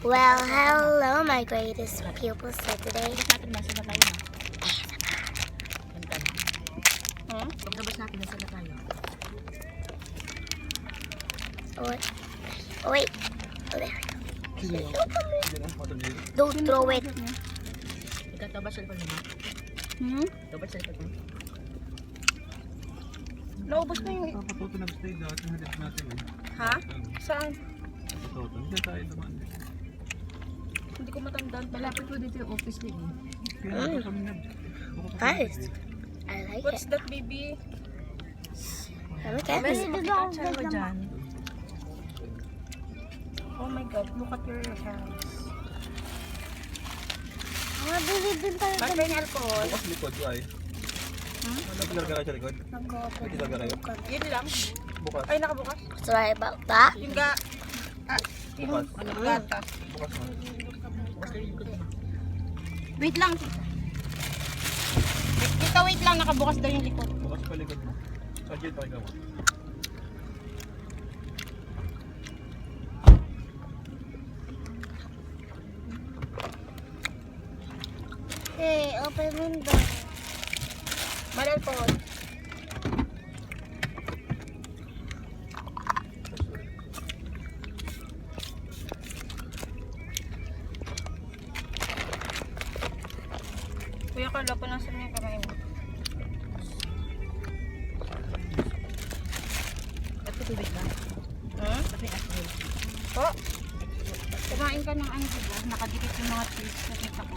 Well, hello, my greatest pupils for today. Natin nasa na tayo, no? Pagdabas natin nasa na tayo. Oh, wait. Oh, there. Don't throw it. Ikatabas sa likod mo. Tabas sa likod mo. Naubos na yung... Papatuto na stay dati yung halip natin eh. Ha? Saan? Papatuto. Hindi tayo naman. Hindi ko matandaan. Malapit mo dito yung office din eh. Kaya naman kami na. Nice. I like What's it. that, baby? Look at May me. picture ko dyan. Oh my God, look at your hands. Mabili din tayo. Ba't may alcohol? Bukas likod ko ay. Naglarga sa likod. Naglarga kayo. Yun lang. Bukas. Ay, nakabukas. Sorry about that. Yung ga... yung gatas. Bukas mo. Wait lang. Dito, wait lang. Nakabukas daw yung likod. Bukas pa likod mo. Sajid pa ikaw. Hey, open window. May alcohol. Kuya Carlo, punasan mo yung kamay mo. Ba't ko tubig ba? Ba't may alcohol? Oh, kumain ka ng ano diba? Nakadikit yung mga cheese. Nakita ko.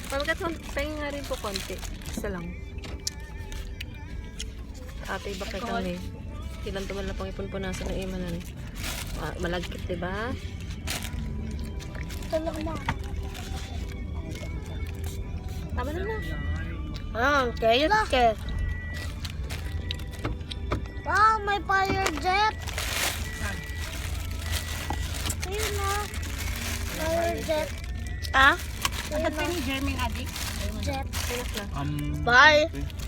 Pagkatapos nga rin po konti. Isa lang. Ate, bakit kami? Ilan tumal na pang ipunpunasan ng imanan. Malagkit, diba? Tulog mo. Tama na na. Okay, look it. Wow, my fire jet. Ayun na. Fire jet. Ah? Ang ni Jerming Addict. Jet. Pinak na. Bye. Okay.